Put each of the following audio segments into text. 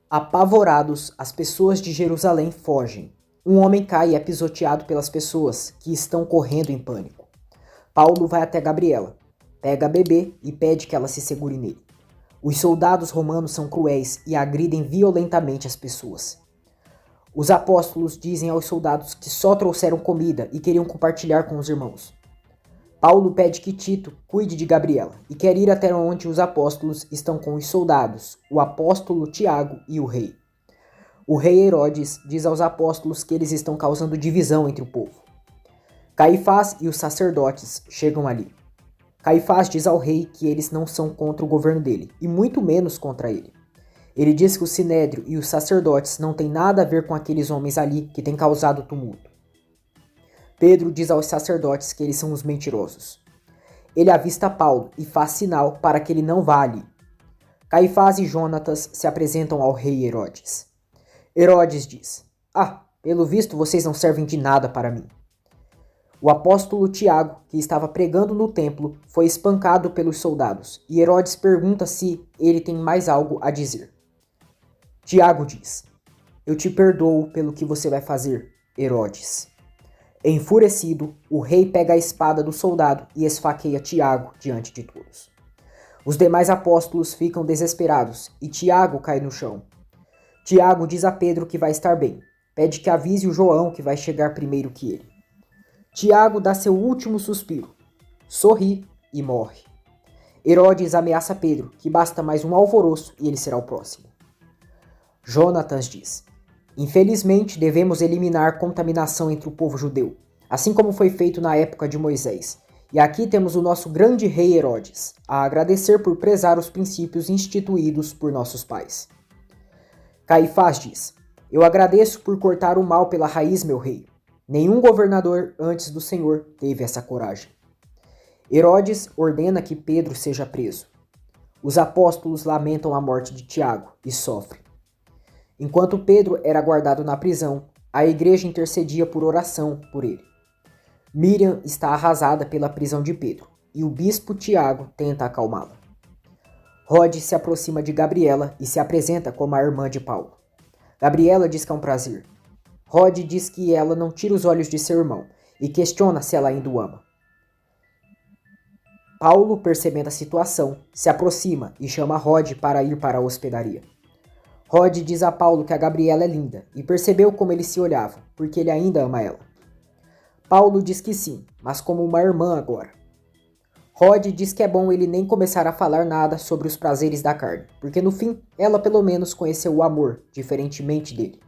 Apavorados, as pessoas de Jerusalém fogem. Um homem cai e é pisoteado pelas pessoas, que estão correndo em pânico. Paulo vai até Gabriela, pega a bebê e pede que ela se segure nele. Os soldados romanos são cruéis e agridem violentamente as pessoas. Os apóstolos dizem aos soldados que só trouxeram comida e queriam compartilhar com os irmãos. Paulo pede que Tito cuide de Gabriela e quer ir até onde os apóstolos estão com os soldados, o apóstolo Tiago e o rei. O rei Herodes diz aos apóstolos que eles estão causando divisão entre o povo. Caifás e os sacerdotes chegam ali. Caifás diz ao rei que eles não são contra o governo dele, e muito menos contra ele. Ele diz que o sinédrio e os sacerdotes não têm nada a ver com aqueles homens ali que têm causado tumulto. Pedro diz aos sacerdotes que eles são os mentirosos. Ele avista Paulo e faz sinal para que ele não vá ali. Caifás e Jonatas se apresentam ao rei Herodes. Herodes diz: pelo visto vocês não servem de nada para mim. O apóstolo Tiago, que estava pregando no templo, foi espancado pelos soldados, e Herodes pergunta se ele tem mais algo a dizer. Tiago diz: Eu te perdoo pelo que você vai fazer, Herodes. Enfurecido, o rei pega a espada do soldado e esfaqueia Tiago diante de todos. Os demais apóstolos ficam desesperados e Tiago cai no chão. Tiago diz a Pedro que vai estar bem. Pede que avise o João que vai chegar primeiro que ele. Tiago dá seu último suspiro, sorri e morre. Herodes ameaça Pedro que basta mais um alvoroço e ele será o próximo. Jonatas diz: Infelizmente, devemos eliminar contaminação entre o povo judeu, assim como foi feito na época de Moisés. E aqui temos o nosso grande rei Herodes, a agradecer por prezar os princípios instituídos por nossos pais. Caifás diz: Eu agradeço por cortar o mal pela raiz, meu rei. Nenhum governador antes do Senhor teve essa coragem. Herodes ordena que Pedro seja preso. Os apóstolos lamentam a morte de Tiago e sofrem. Enquanto Pedro era guardado na prisão, a igreja intercedia por oração por ele. Miriam está arrasada pela prisão de Pedro, e o bispo Tiago tenta acalmá-la. Rode se aproxima de Gabriela e se apresenta como a irmã de Paulo. Gabriela diz que é um prazer. Rode diz que ela não tira os olhos de seu irmão e questiona se ela ainda o ama. Paulo, percebendo a situação, se aproxima e chama Rode para ir para a hospedaria. Rode diz a Paulo que a Gabriela é linda e percebeu como eles se olhavam, porque ele ainda ama ela. Paulo diz que sim, mas como uma irmã agora. Rode diz que é bom ele nem começar a falar nada sobre os prazeres da carne, porque no fim ela pelo menos conheceu o amor, diferentemente dele.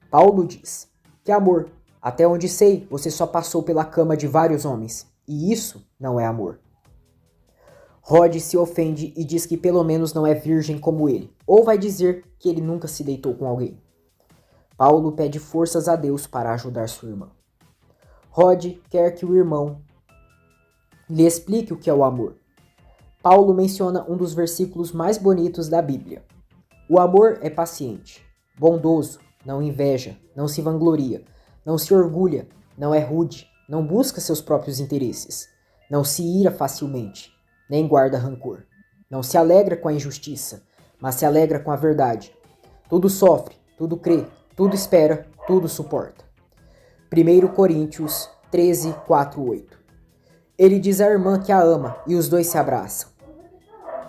Paulo diz: Que amor? Até onde sei, você só passou pela cama de vários homens, e isso não é amor. Rode se ofende e diz que pelo menos não é virgem como ele, ou vai dizer que ele nunca se deitou com alguém. Paulo pede forças a Deus para ajudar sua irmã. Rode quer que o irmão lhe explique o que é o amor. Paulo menciona um dos versículos mais bonitos da Bíblia. O amor é paciente, bondoso, não inveja, não se vangloria, não se orgulha, não é rude, não busca seus próprios interesses, não se ira facilmente, nem guarda rancor. Não se alegra com a injustiça, mas se alegra com a verdade. Tudo sofre, tudo crê, tudo espera, tudo suporta. 1 Coríntios 13, 4, 8. Ele diz à irmã que a ama e os dois se abraçam.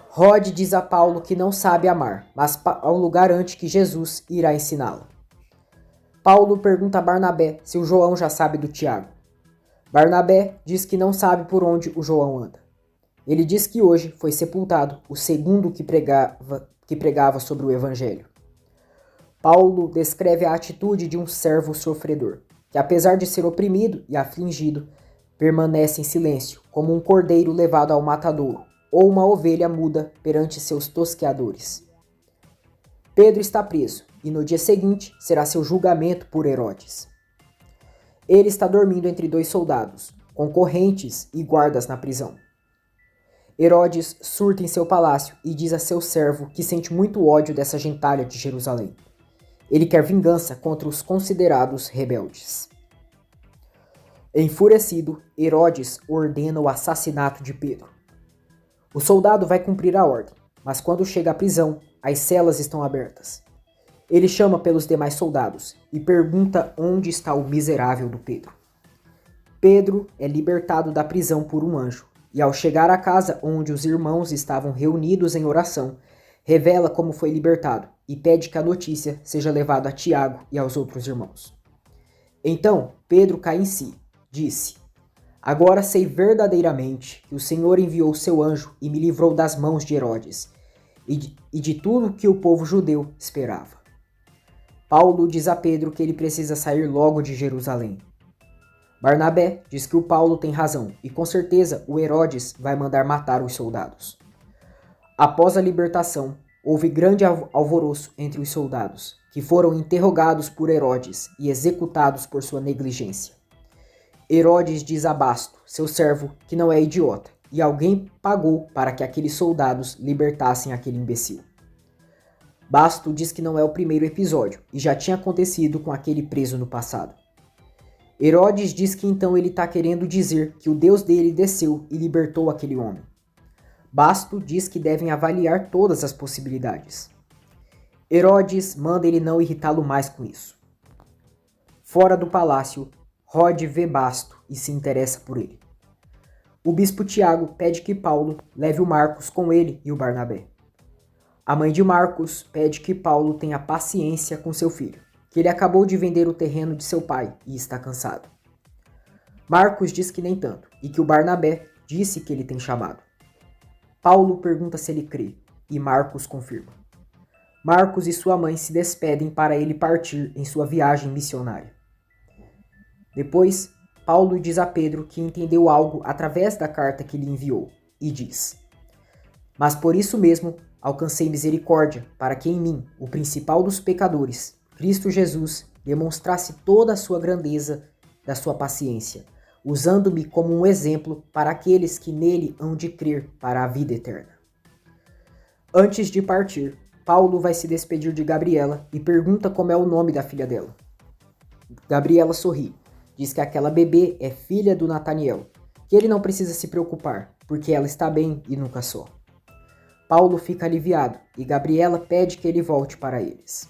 Rode diz a Paulo que não sabe amar, mas Paulo garante que Jesus irá ensiná-la. Paulo pergunta a Barnabé se o João já sabe do Tiago. Barnabé diz que não sabe por onde o João anda. Ele diz que hoje foi sepultado o segundo que pregava sobre o Evangelho. Paulo descreve a atitude de um servo sofredor, que apesar de ser oprimido e afligido, permanece em silêncio, como um cordeiro levado ao matadouro, ou uma ovelha muda perante seus tosqueadores. Pedro está preso, e no dia seguinte será seu julgamento por Herodes. Ele está dormindo entre dois soldados, com correntes e guardas na prisão. Herodes surta em seu palácio e diz a seu servo que sente muito ódio dessa gentalha de Jerusalém. Ele quer vingança contra os considerados rebeldes. Enfurecido, Herodes ordena o assassinato de Pedro. O soldado vai cumprir a ordem, mas quando chega à prisão, as celas estão abertas. Ele chama pelos demais soldados e pergunta onde está o miserável do Pedro. Pedro é libertado da prisão por um anjo e, ao chegar à casa onde os irmãos estavam reunidos em oração, revela como foi libertado e pede que a notícia seja levada a Tiago e aos outros irmãos. Então Pedro cai em si, disse: Agora sei verdadeiramente que o Senhor enviou seu anjo e me livrou das mãos de Herodes e de tudo que o povo judeu esperava. Paulo diz a Pedro que ele precisa sair logo de Jerusalém. Barnabé diz que o Paulo tem razão e com certeza o Herodes vai mandar matar os soldados. Após a libertação, houve grande alvoroço entre os soldados, que foram interrogados por Herodes e executados por sua negligência. Herodes diz a Basto, seu servo, que não é idiota, e alguém pagou para que aqueles soldados libertassem aquele imbecil. Basto diz que não é o primeiro episódio, e já tinha acontecido com aquele preso no passado. Herodes diz que então ele está querendo dizer que o Deus dele desceu e libertou aquele homem. Basto diz que devem avaliar todas as possibilidades. Herodes manda ele não irritá-lo mais com isso. Fora do palácio, Rode vê Basto e se interessa por ele. O bispo Tiago pede que Paulo leve o Marcos com ele e o Barnabé. A mãe de Marcos pede que Paulo tenha paciência com seu filho, que ele acabou de vender o terreno de seu pai e está cansado. Marcos diz que nem tanto e que o Barnabé disse que ele tem chamado. Paulo pergunta se ele crê e Marcos confirma. Marcos e sua mãe se despedem para ele partir em sua viagem missionária. Depois, Paulo diz a Pedro que entendeu algo através da carta que lhe enviou e diz: Mas por isso mesmo alcancei misericórdia para que em mim, o principal dos pecadores, Cristo Jesus, demonstrasse toda a sua grandeza da sua paciência, usando-me como um exemplo para aqueles que nele hão de crer para a vida eterna. Antes de partir, Paulo vai se despedir de Gabriela e pergunta como é o nome da filha dela. Gabriela sorri, diz que aquela bebê é filha do Nataniel, que ele não precisa se preocupar, porque ela está bem e nunca só. Paulo fica aliviado e Gabriela pede que ele volte para eles.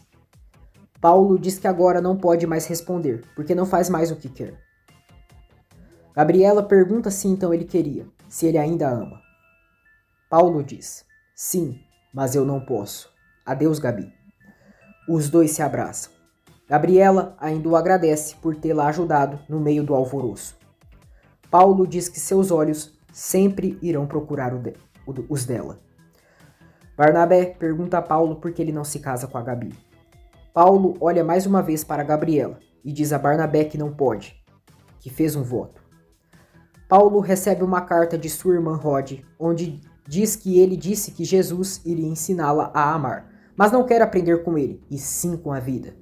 Paulo diz que agora não pode mais responder, porque não faz mais o que quer. Gabriela pergunta se então ele queria, se ele ainda ama. Paulo diz: Sim, mas eu não posso. Adeus, Gabi. Os dois se abraçam. Gabriela ainda o agradece por tê-la ajudado no meio do alvoroço. Paulo diz que seus olhos sempre irão procurar os dela. Barnabé pergunta a Paulo por que ele não se casa com a Gabi. Paulo olha mais uma vez para Gabriela e diz a Barnabé que não pode, que fez um voto. Paulo recebe uma carta de sua irmã Rode, onde diz que ele disse que Jesus iria ensiná-la a amar, mas não quer aprender com ele, e sim com a vida.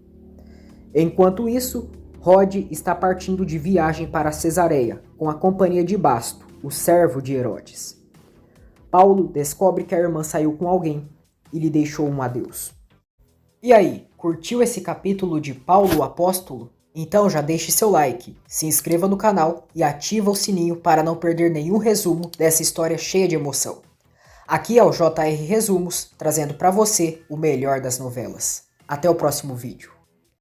Enquanto isso, Rode está partindo de viagem para Cesareia, com a companhia de Basto, o servo de Herodes. Paulo descobre que a irmã saiu com alguém e lhe deixou um adeus. E aí, curtiu esse capítulo de Paulo o Apóstolo? Então já deixe seu like, se inscreva no canal e ativa o sininho para não perder nenhum resumo dessa história cheia de emoção. Aqui é o JR Resumos, trazendo para você o melhor das novelas. Até o próximo vídeo.